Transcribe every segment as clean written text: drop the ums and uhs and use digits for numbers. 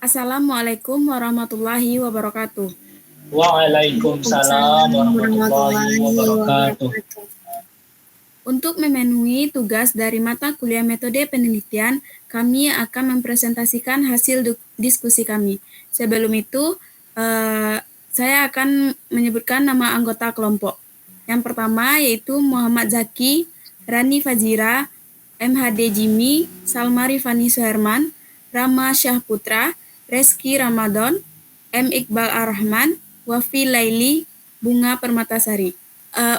Assalamualaikum warahmatullahi wabarakatuh. Waalaikumsalam warahmatullahi wabarakatuh. Untuk memenuhi tugas dari mata kuliah metode penelitian, kami akan mempresentasikan hasil diskusi kami. Sebelum itu, saya akan menyebutkan nama anggota kelompok. Yang pertama yaitu Muhammad Zaki, Rani Fazira, MHD Jimmy, Salma Rifani Suherman, Rama Syahputra, Reski Ramadan, M. Iqbal Ar-Rahman, Wafi Laili, Bunga Permatasari.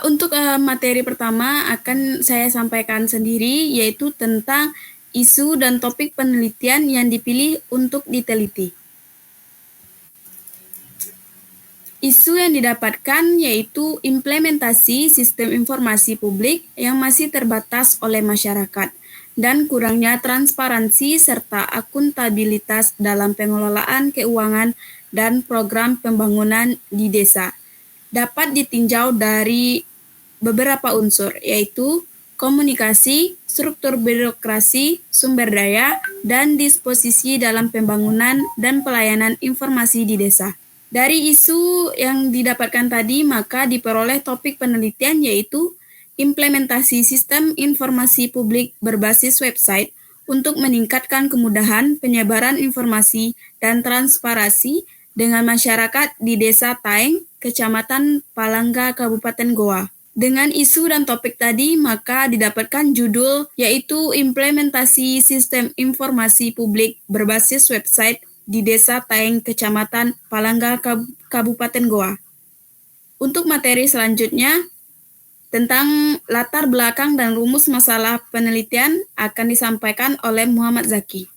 Untuk materi pertama akan saya sampaikan sendiri, yaitu tentang isu dan topik penelitian yang dipilih untuk diteliti. Isu yang didapatkan yaitu implementasi sistem informasi publik yang masih terbatas oleh masyarakat dan kurangnya transparansi serta akuntabilitas dalam pengelolaan keuangan dan program pembangunan di desa. Dapat ditinjau dari beberapa unsur, yaitu komunikasi, struktur birokrasi, sumber daya, dan disposisi dalam pembangunan dan pelayanan informasi di desa. Dari isu yang didapatkan tadi, maka diperoleh topik penelitian yaitu implementasi sistem informasi publik berbasis website untuk meningkatkan kemudahan penyebaran informasi dan transparansi dengan masyarakat di Desa Taeng, Kecamatan Palangga, Kabupaten Goa. Dengan isu dan topik tadi, maka didapatkan judul yaitu implementasi sistem informasi publik berbasis website di Desa Taeng, Kecamatan Palangga, Kabupaten Goa. Untuk materi selanjutnya, tentang latar belakang dan rumus masalah penelitian akan disampaikan oleh Muhammad Zaki.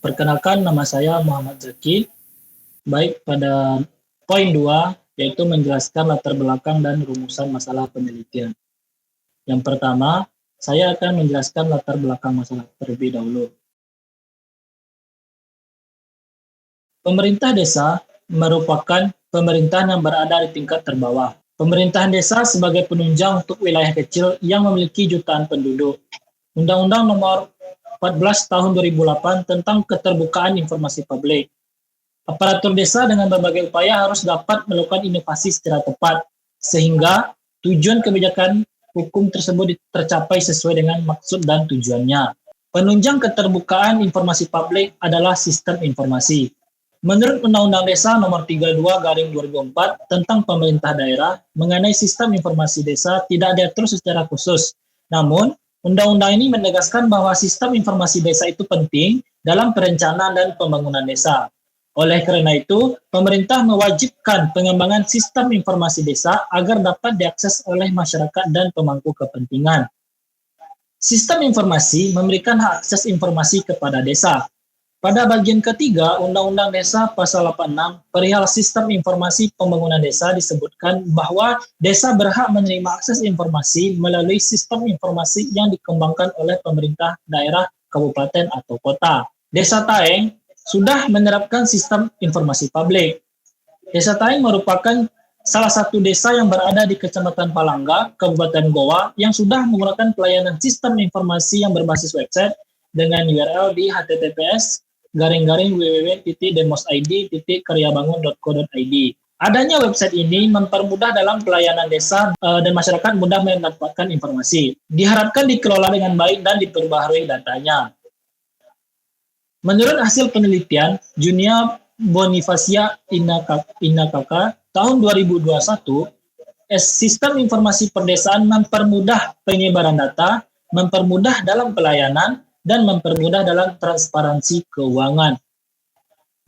Perkenalkan, nama saya Muhammad Zaki. Baik, pada poin 2, yaitu menjelaskan latar belakang dan rumusan masalah penelitian. Yang pertama, saya akan menjelaskan latar belakang masalah terlebih dahulu. Pemerintah desa merupakan pemerintahan yang berada di tingkat terbawah. Pemerintahan desa sebagai penunjang untuk wilayah kecil yang memiliki jutaan penduduk. Undang-Undang Nomor 14 Tahun 2008 tentang Keterbukaan Informasi Publik. Aparatur desa dengan berbagai upaya harus dapat melakukan inovasi secara tepat, sehingga tujuan kebijakan hukum tersebut tercapai sesuai dengan maksud dan tujuannya. Penunjang keterbukaan informasi publik adalah sistem informasi. Menurut Undang-Undang Desa Nomor 32/2004 tentang pemerintah daerah mengenai sistem informasi desa tidak diatur secara khusus. Namun, undang-undang ini menegaskan bahwa sistem informasi desa itu penting dalam perencanaan dan pembangunan desa. Oleh karena itu, pemerintah mewajibkan pengembangan sistem informasi desa agar dapat diakses oleh masyarakat dan pemangku kepentingan. Sistem informasi memberikan hak akses informasi kepada desa. Pada bagian ketiga, Undang-Undang Desa Pasal 86 perihal sistem informasi pembangunan desa disebutkan bahwa desa berhak menerima akses informasi melalui sistem informasi yang dikembangkan oleh pemerintah daerah, kabupaten, atau kota. Desa Taeng sudah menerapkan sistem informasi publik. Desa Taeng merupakan salah satu desa yang berada di Kecamatan Palangga, Kabupaten Goa, yang sudah menggunakan pelayanan sistem informasi yang berbasis website dengan URL di https://www.demosid.karyabangun.co.id. Adanya website ini mempermudah dalam pelayanan desa dan masyarakat mudah mendapatkan informasi. Diharapkan dikelola dengan baik dan diperbaharui datanya. Menurut hasil penelitian Junia Bonifacia Inakaka tahun 2021, sistem informasi perdesaan mempermudah penyebaran data, mempermudah dalam pelayanan, dan mempermudah dalam transparansi keuangan.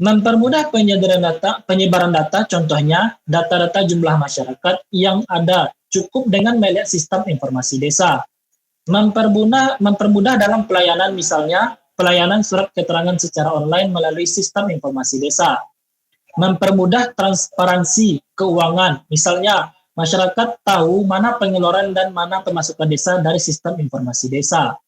Mempermudah penyebaran data, contohnya data-data jumlah masyarakat yang ada cukup dengan melihat sistem informasi desa. Mempermudah dalam pelayanan, misalnya pelayanan surat keterangan secara online melalui sistem informasi desa. Mempermudah transparansi keuangan, misalnya masyarakat tahu mana pengeluaran dan mana pemasukan desa dari sistem informasi desa.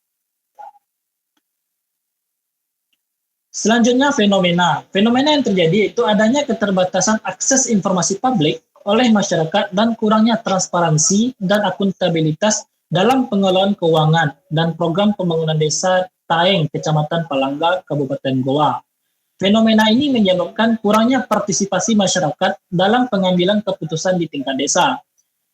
Selanjutnya, fenomena. Fenomena yang terjadi itu adanya keterbatasan akses informasi publik oleh masyarakat dan kurangnya transparansi dan akuntabilitas dalam pengelolaan keuangan dan program pembangunan desa Taeng, Kecamatan Palangga, Kabupaten Goa. Fenomena ini menyebabkan kurangnya partisipasi masyarakat dalam pengambilan keputusan di tingkat desa,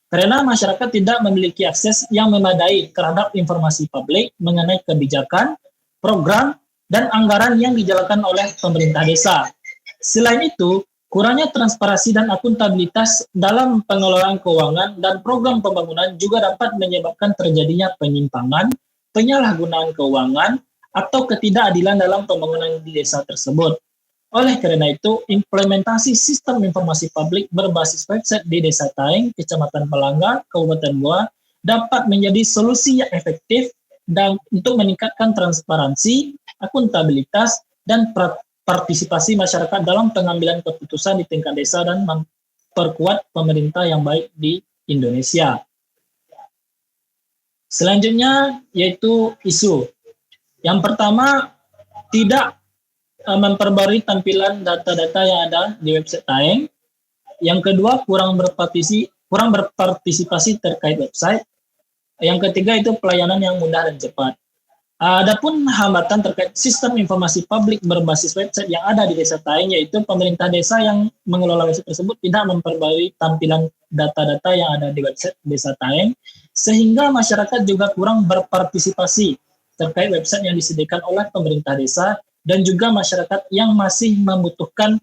karena masyarakat tidak memiliki akses yang memadai terhadap informasi publik mengenai kebijakan, program, dan anggaran yang dijalankan oleh pemerintah desa. Selain itu, kurangnya transparansi dan akuntabilitas dalam pengelolaan keuangan dan program pembangunan juga dapat menyebabkan terjadinya penyimpangan, penyalahgunaan keuangan, atau ketidakadilan dalam pembangunan di desa tersebut. Oleh karena itu, implementasi sistem informasi publik berbasis website di Desa Taeng, Kecamatan Palangga, Kabupaten Goa, dapat menjadi solusi yang efektif dan untuk meningkatkan transparansi, akuntabilitas, dan partisipasi masyarakat dalam pengambilan keputusan di tingkat desa dan memperkuat pemerintah yang baik di Indonesia. Selanjutnya yaitu isu. Yang pertama, tidak memperbarui tampilan data-data yang ada di website Taeng. Yang kedua, kurang berpartisipasi terkait website. Yang ketiga itu pelayanan yang mudah dan cepat. Adapun hambatan terkait sistem informasi publik berbasis website yang ada di Desa Taeng, yaitu pemerintah desa yang mengelola website tersebut tidak memperbarui tampilan data-data yang ada di website Desa Taeng, sehingga masyarakat juga kurang berpartisipasi terkait website yang disediakan oleh pemerintah desa, dan juga masyarakat yang masih membutuhkan,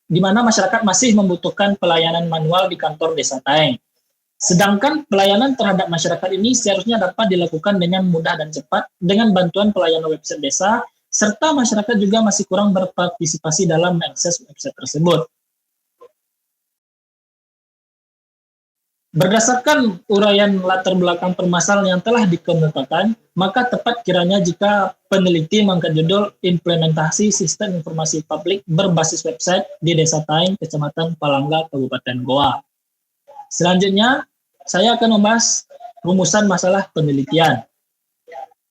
di mana masyarakat masih membutuhkan pelayanan manual di kantor Desa Taeng. Sedangkan pelayanan terhadap masyarakat ini seharusnya dapat dilakukan dengan mudah dan cepat dengan bantuan pelayanan website desa, serta masyarakat juga masih kurang berpartisipasi dalam mengakses website tersebut. Berdasarkan uraian latar belakang permasalahan yang telah dikemukakan, maka tepat kiranya jika peneliti mengangkat judul Implementasi Sistem Informasi Publik Berbasis Website di Desa Taeng, Kecamatan Palangga, Kabupaten Goa. Selanjutnya, saya akan membahas rumusan masalah penelitian.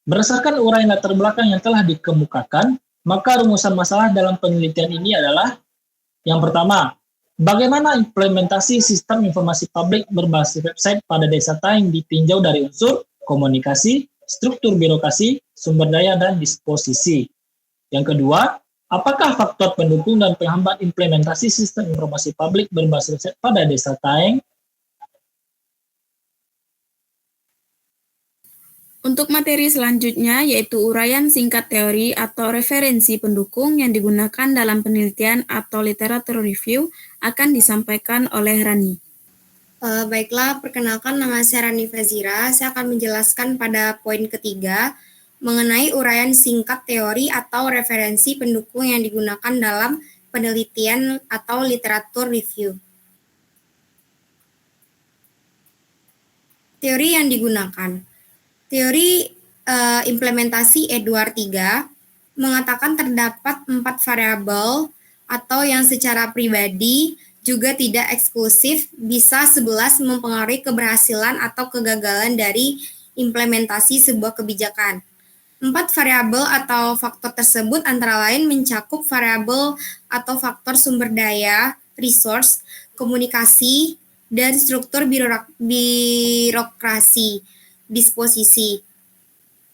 Berdasarkan uraian latar belakang yang telah dikemukakan, maka rumusan masalah dalam penelitian ini adalah yang pertama, bagaimana implementasi sistem informasi publik berbasis website pada Desa Taeng ditinjau dari unsur komunikasi, struktur birokrasi, sumber daya, dan disposisi. Yang kedua, apakah faktor pendukung dan penghambat implementasi sistem informasi publik berbasis website pada Desa Taeng? Untuk materi selanjutnya yaitu uraian singkat teori atau referensi pendukung yang digunakan dalam penelitian atau literatur review akan disampaikan oleh Rani. Baiklah, perkenalkan nama saya Rani Fazira. Saya akan menjelaskan pada poin ketiga mengenai uraian singkat teori atau referensi pendukung yang digunakan dalam penelitian atau literatur review. Teori yang digunakan. Teori implementasi Edward III mengatakan terdapat 4 variabel atau yang secara pribadi juga tidak eksklusif bisa 11 mempengaruhi keberhasilan atau kegagalan dari implementasi sebuah kebijakan. 4 variabel atau faktor tersebut antara lain mencakup variabel atau faktor sumber daya, resource, komunikasi, dan struktur birokrasi, disposisi.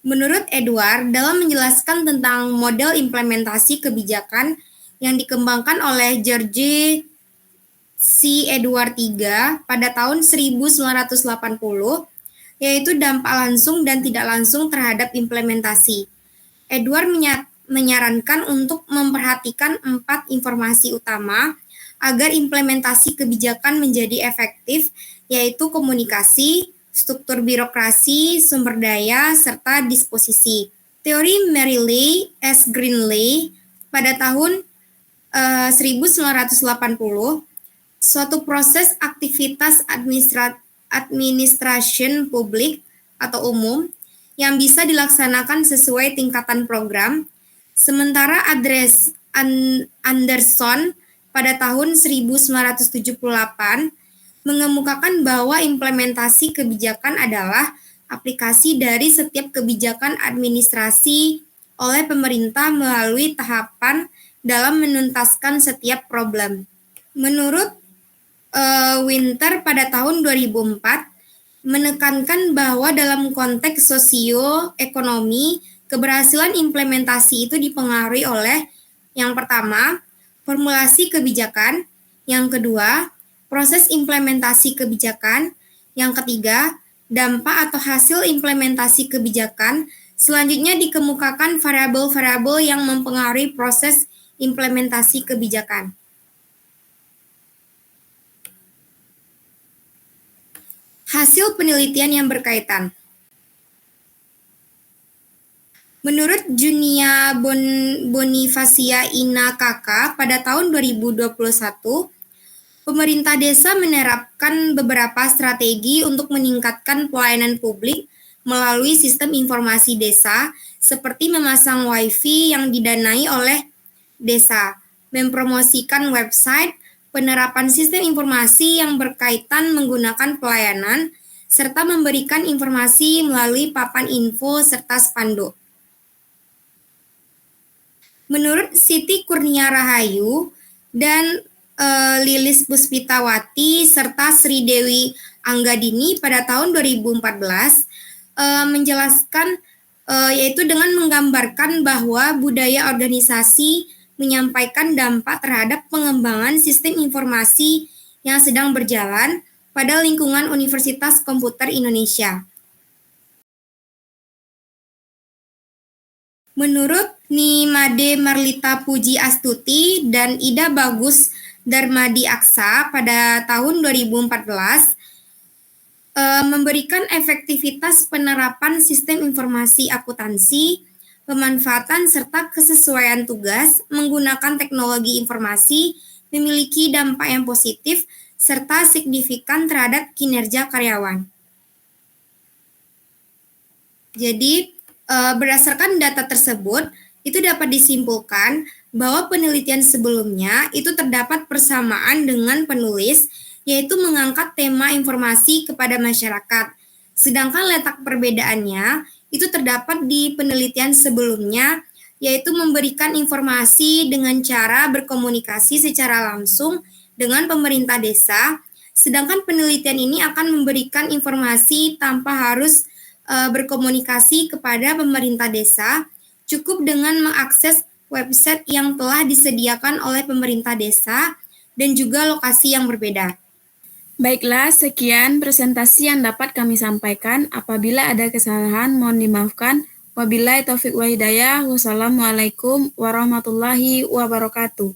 Menurut Edward, dalam menjelaskan tentang model implementasi kebijakan yang dikembangkan oleh George C. Edward III pada tahun 1980, yaitu dampak langsung dan tidak langsung terhadap implementasi. Edward menyarankan untuk memperhatikan 4 informasi utama agar implementasi kebijakan menjadi efektif, yaitu komunikasi, struktur birokrasi, sumber daya, serta disposisi. Teori Mary S. Greenlee pada tahun 1980, suatu proses aktivitas administration publik atau umum yang bisa dilaksanakan sesuai tingkatan program, sementara Anderson pada tahun 1978 mengemukakan bahwa implementasi kebijakan adalah aplikasi dari setiap kebijakan administrasi oleh pemerintah melalui tahapan dalam menuntaskan setiap problem. Menurut Winter pada tahun 2004 menekankan bahwa dalam konteks sosioekonomi, keberhasilan implementasi itu dipengaruhi oleh Yang pertama, formulasi kebijakan. Yang kedua, proses implementasi kebijakan. Yang ketiga, dampak atau hasil implementasi kebijakan. Selanjutnya dikemukakan variabel-variabel yang mempengaruhi proses implementasi kebijakan. Hasil penelitian yang berkaitan. Menurut Junia Bonifacia Ina KK pada tahun 2021, pemerintah desa menerapkan beberapa strategi untuk meningkatkan pelayanan publik melalui sistem informasi desa, seperti memasang WiFi yang didanai oleh desa, mempromosikan website, penerapan sistem informasi yang berkaitan menggunakan pelayanan, serta memberikan informasi melalui papan info serta spanduk. Menurut Siti Kurnia Rahayu dan Lilis Puspitawati serta Sri Dewi Anggadini pada tahun 2014 menjelaskan yaitu dengan menggambarkan bahwa budaya organisasi menyampaikan dampak terhadap pengembangan sistem informasi yang sedang berjalan pada lingkungan Universitas Komputer Indonesia. Menurut Nimade Marlita Puji Astuti dan Ida Bagus Darmadi Aksa pada tahun 2014, memberikan efektivitas penerapan sistem informasi akuntansi, pemanfaatan serta kesesuaian tugas menggunakan teknologi informasi memiliki dampak yang positif serta signifikan terhadap kinerja karyawan. Jadi, berdasarkan data tersebut, itu dapat disimpulkan bahwa penelitian sebelumnya itu terdapat persamaan dengan penulis, yaitu mengangkat tema informasi kepada masyarakat. Sedangkan letak perbedaannya itu terdapat di penelitian sebelumnya, yaitu memberikan informasi dengan cara berkomunikasi secara langsung dengan pemerintah desa, sedangkan penelitian ini akan memberikan informasi tanpa harus berkomunikasi kepada pemerintah desa, cukup dengan mengakses website yang telah disediakan oleh pemerintah desa dan juga lokasi yang berbeda. Baiklah, sekian presentasi yang dapat kami sampaikan. Apabila ada kesalahan, mohon dimaafkan. Wabillahi taufiq wa hidayah. Wassalamualaikum warahmatullahi wabarakatuh.